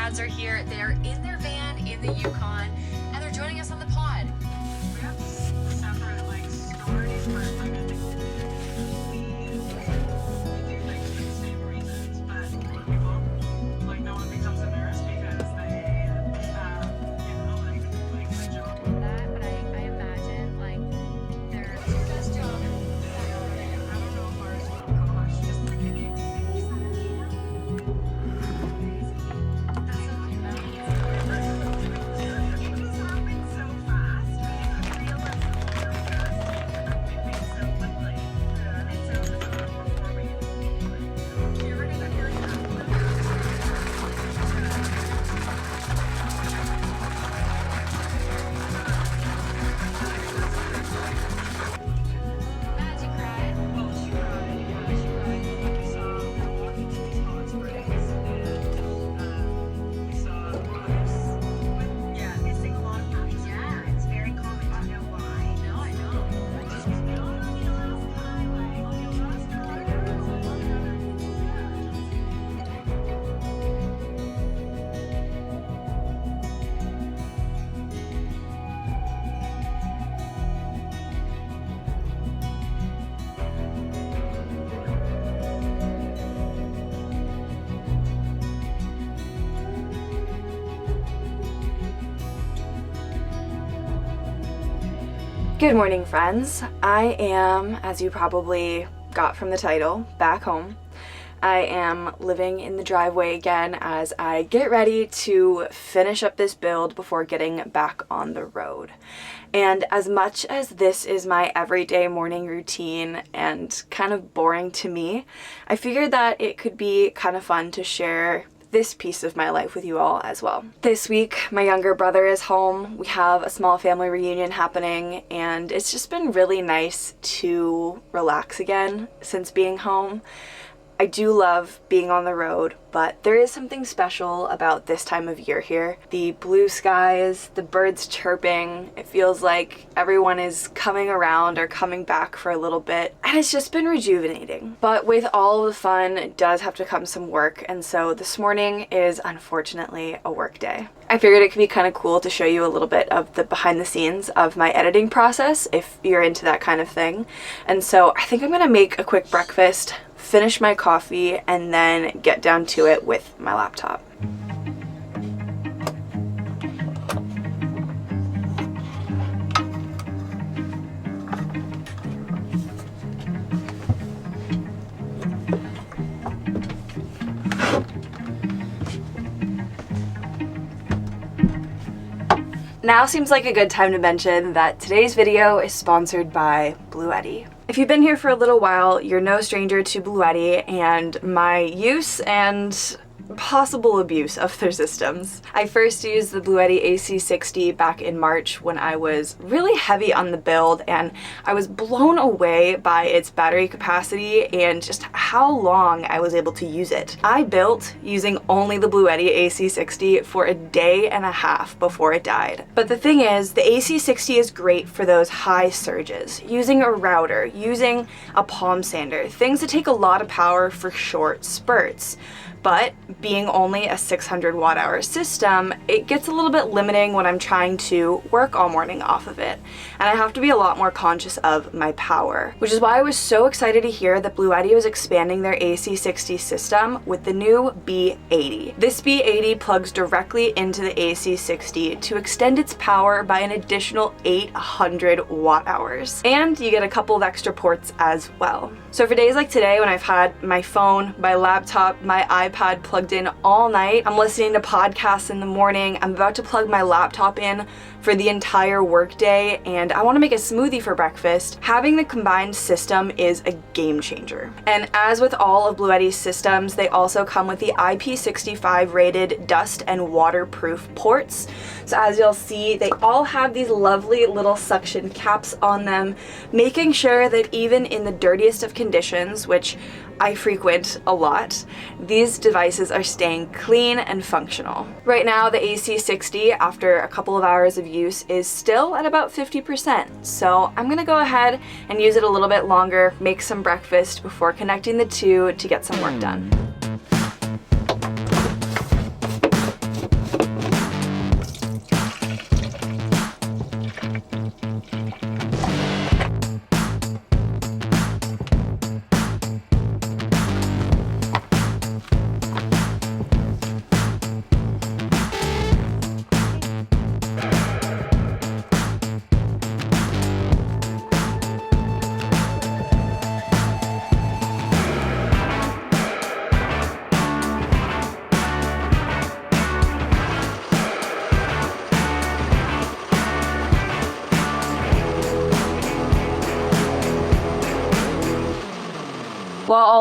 dads are here. They're in their van in the Yukon, and they're joining us on the pod. We have separate stories for we do things for the same reasons, but people no one becomes a nurse because they like my job. That, but I imagine their best job. I don't know if ours will. Gosh, just like Good morning, friends. I am, as you probably got from the title, back home. I am living in the driveway again as I get ready to finish up this build before getting back on the road. And as much as this is my everyday morning routine and kind of boring to me, I figured that it could be kind of fun to share this piece of my life with you all as well. This week, my younger brother is home. We have a small family reunion happening, and it's just been really nice to relax again since being home. I do love being on the road, but there is something special about this time of year here. The blue skies, the birds chirping, it feels like everyone is coming around or coming back for a little bit, and it's just been rejuvenating. But with all of the fun, it does have to come some work, and so this morning is unfortunately a work day. I figured it could be kind of cool to show you a little bit of the behind the scenes of my editing process if you're into that kind of thing. And so I think I'm gonna make a quick breakfast, finish my coffee, and then get down to it with my laptop. Now seems like a good time to mention that today's video is sponsored by Bluetti. If you've been here for a little while, you're no stranger to Bluetti and my use and possible abuse of their systems. I first used the Bluetti AC60 back in March when I was really heavy on the build, and I was blown away by its battery capacity and just how long I was able to use it. I built using only the Bluetti AC60 for a day and a half before it died. But the thing is, the AC60 is great for those high surges, using a router, using a palm sander, things that take a lot of power for short spurts. But being only a 600 watt hour system, it gets a little bit limiting when I'm trying to work all morning off of it. And I have to be a lot more conscious of my power, which is why I was so excited to hear that Bluetti was expanding their AC60 system with the new B80. This B80 plugs directly into the AC60 to extend its power by an additional 800 watt hours. And you get a couple of extra ports as well. So for days like today, when I've had my phone, my laptop, my iPad plugged in all night, I'm listening to podcasts in the morning, I'm about to plug my laptop in for the entire workday, and I want to make a smoothie for breakfast, having the combined system is a game changer. And as with all of Bluetti's systems, they also come with the IP65 rated dust and waterproof ports. So as you'll see, they all have these lovely little suction caps on them, making sure that even in the dirtiest of conditions, which I frequent a lot, these devices are staying clean and functional. Right now, the AC60, after a couple of hours of use, is still at about 50%. So I'm gonna go ahead and use it a little bit longer, make some breakfast before connecting the two to get some work done.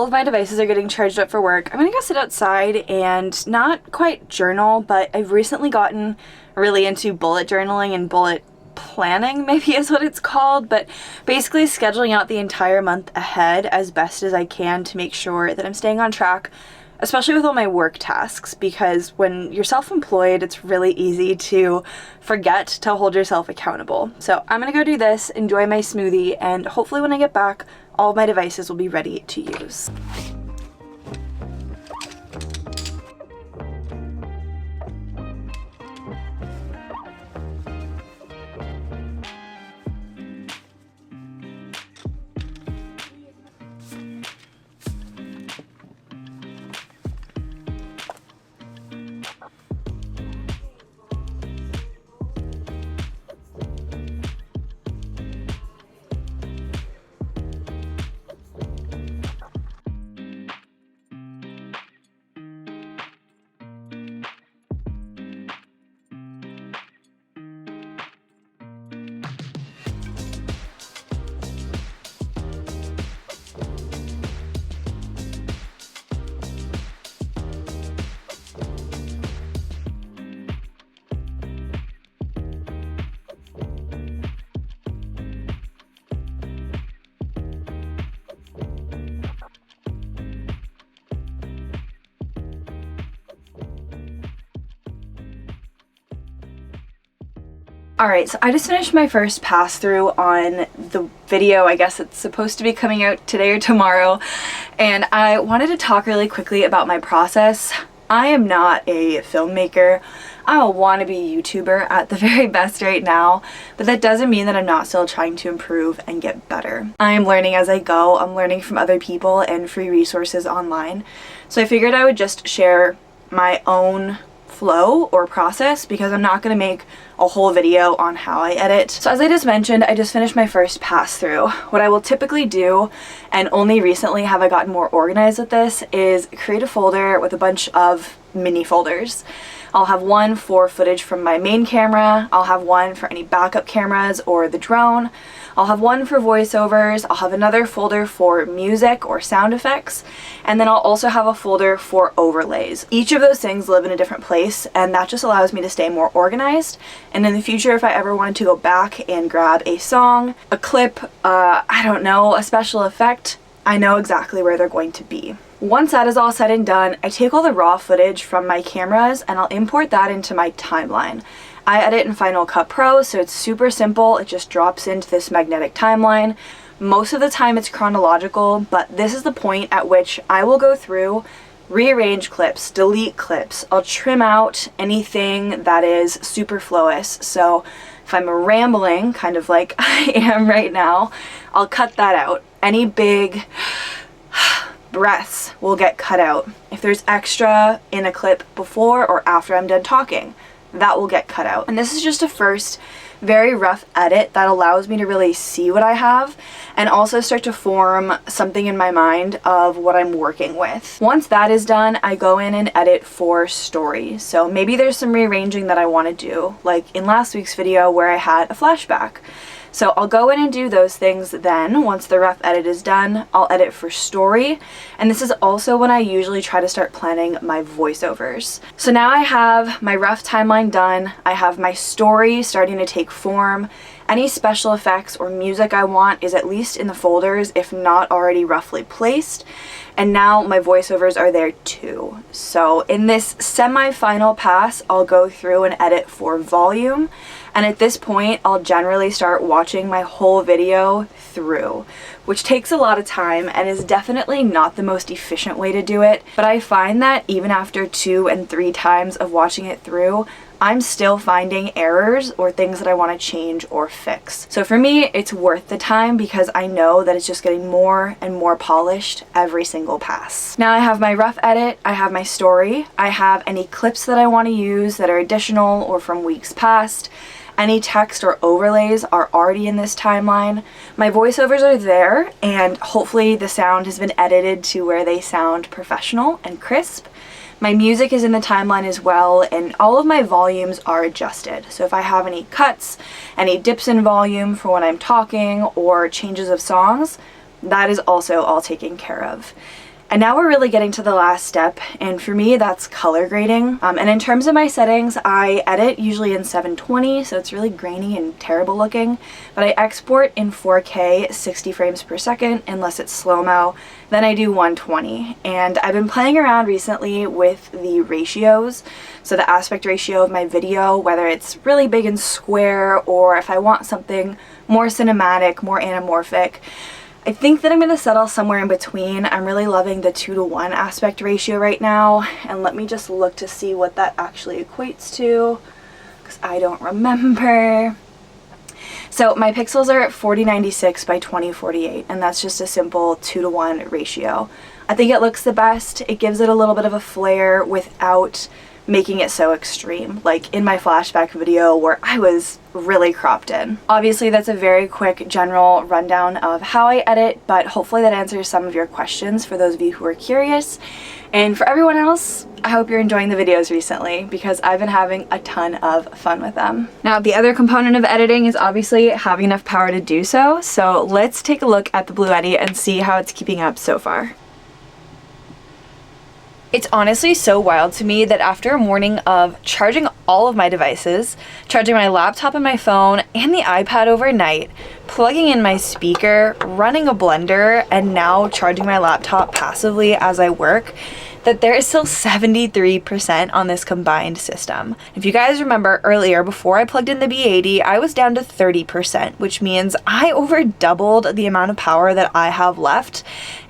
all of my devices are getting charged up for work, I'm gonna go sit outside and not quite journal, but I've recently gotten really into bullet journaling and bullet planning, maybe is what it's called, but basically scheduling out the entire month ahead as best as I can to make sure that I'm staying on track, especially with all my work tasks, because when you're self-employed, it's really easy to forget to hold yourself accountable. So I'm gonna go do this, enjoy my smoothie, and hopefully when I get back, all of my devices will be ready to use. Alright, so I just finished my first pass through on the video. I guess it's supposed to be coming out today or tomorrow, and I wanted to talk really quickly about my process. I am not a filmmaker. I'm a wannabe YouTuber at the very best right now, but that doesn't mean that I'm not still trying to improve and get better. I am learning as I go. I'm learning from other people and free resources online. So I figured I would just share my own flow or process because I'm not going to make a whole video on how I edit. So as I just mentioned, I just finished my first pass through. What I will typically do, and only recently have I gotten more organized with this, is create a folder with a bunch of mini folders. I'll have one for footage from my main camera, I'll have one for any backup cameras or the drone, I'll have one for voiceovers, I'll have another folder for music or sound effects, and then I'll also have a folder for overlays. Each of those things live in a different place, and that just allows me to stay more organized. And in the future, if I ever wanted to go back and grab a song, a clip, I don't know, a special effect, I know exactly where they're going to be. Once that is all said and done, I take all the raw footage from my cameras and I'll import that into my timeline. I edit in Final Cut Pro, so it's super simple. It just drops into this magnetic timeline. Most of the time it's chronological, but this is the point at which I will go through, rearrange clips, delete clips. I'll trim out anything that is superfluous. So if I'm rambling, kind of like I am right now, I'll cut that out. Any big breaths will get cut out. If there's extra in a clip before or after I'm done talking, that will get cut out. And this is just a first very rough edit that allows me to really see what I have and also start to form something in my mind of what I'm working with. Once that is done, I go in and edit for story. So maybe there's some rearranging that I want to do, like in last week's video where I had a flashback. So I'll go in and do those things then. Once the rough edit is done, I'll edit for story. And this is also when I usually try to start planning my voiceovers. So now I have my rough timeline done. I have my story starting to take form. Any special effects or music I want is at least in the folders, if not already roughly placed. And now my voiceovers are there too. So in this semi-final pass, I'll go through and edit for volume. And at this point, I'll generally start watching my whole video through, which takes a lot of time and is definitely not the most efficient way to do it. But I find that even after 2 and 3 times of watching it through, I'm still finding errors or things that I want to change or fix. So for me, it's worth the time because I know that it's just getting more and more polished every single pass. Now I have my rough edit, I have my story, I have any clips that I want to use that are additional or from weeks past. Any text or overlays are already in this timeline. My voiceovers are there, and hopefully the sound has been edited to where they sound professional and crisp. My music is in the timeline as well, and all of my volumes are adjusted. So if I have any cuts, any dips in volume for when I'm talking, or changes of songs, that is also all taken care of. And now we're really getting to the last step, and for me that's color grading. And in terms of my settings, I edit usually in 720, so it's really grainy and terrible looking, but I export in 4K 60 frames per second unless it's slow-mo. Then I do 120, and I've been playing around recently with the ratios, so the aspect ratio of my video, whether it's really big and square or if I want something more cinematic, more anamorphic. I think that I'm going to settle somewhere in between. I'm really loving the 2:1 aspect ratio right now, and let me just look to see what that actually equates to, because I don't remember. So my pixels are 4096 by 2048, and that's just a simple 2:1 ratio. I think it looks the best. It gives it a little bit of a flair without making it so extreme, like in my flashback video where I was really cropped in. Obviously that's a very quick general rundown of how I edit, but hopefully that answers some of your questions for those of you who are curious. And for everyone else, I hope you're enjoying the videos recently, because I've been having a ton of fun with them. Now, the other component of editing is obviously having enough power to do so, so let's take a look at the Bluetti and see how it's keeping up so far. It's honestly so wild to me that after a morning of charging all of my devices, charging my laptop and my phone and the iPad overnight, plugging in my speaker, running a blender, and now charging my laptop passively as I work, that there is still 73% on this combined system. If you guys remember earlier, before I plugged in the B80, I was down to 30%, which means I over doubled the amount of power that I have left,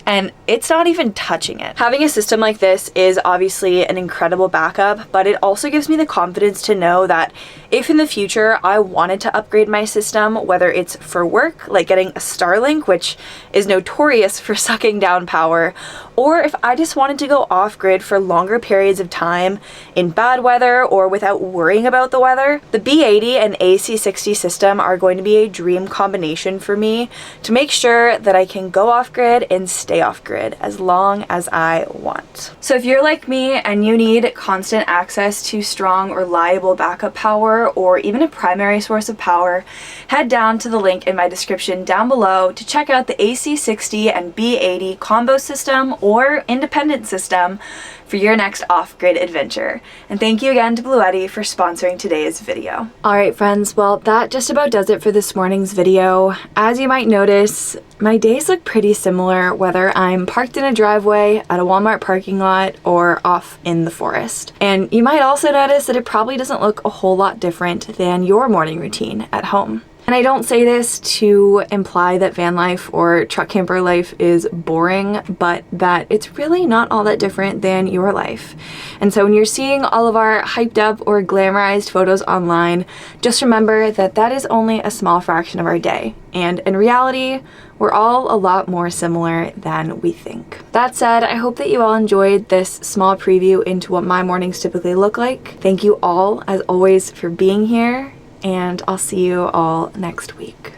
and it's not even touching it. Having a system like this is obviously an incredible backup, but it also gives me the confidence to know that if in the future I wanted to upgrade my system, whether it's for work, like getting a Starlink, which is notorious for sucking down power, or if I just wanted to go off-grid for longer periods of time in bad weather or without worrying about the weather, the B80 and AC60 system are going to be a dream combination for me to make sure that I can go off-grid and stay off-grid as long as I want. So if you're like me and you need constant access to strong, reliable backup power or even a primary source of power, head down to the link in my description down below to check out the AC60 and B80 combo system or independent system for your next off-grid adventure. And thank you again to Bluetti for sponsoring today's video. Alright friends, well that just about does it for this morning's video. As you might notice, my days look pretty similar whether I'm parked in a driveway, at a Walmart parking lot, or off in the forest. And you might also notice that it probably doesn't look a whole lot different than your morning routine at home. And I don't say this to imply that van life or truck camper life is boring, but that it's really not all that different than your life. And so when you're seeing all of our hyped up or glamorized photos online, just remember that that is only a small fraction of our day. And in reality, we're all a lot more similar than we think. That said, I hope that you all enjoyed this small preview into what my mornings typically look like. Thank you all, as always, for being here, and I'll see you all next week.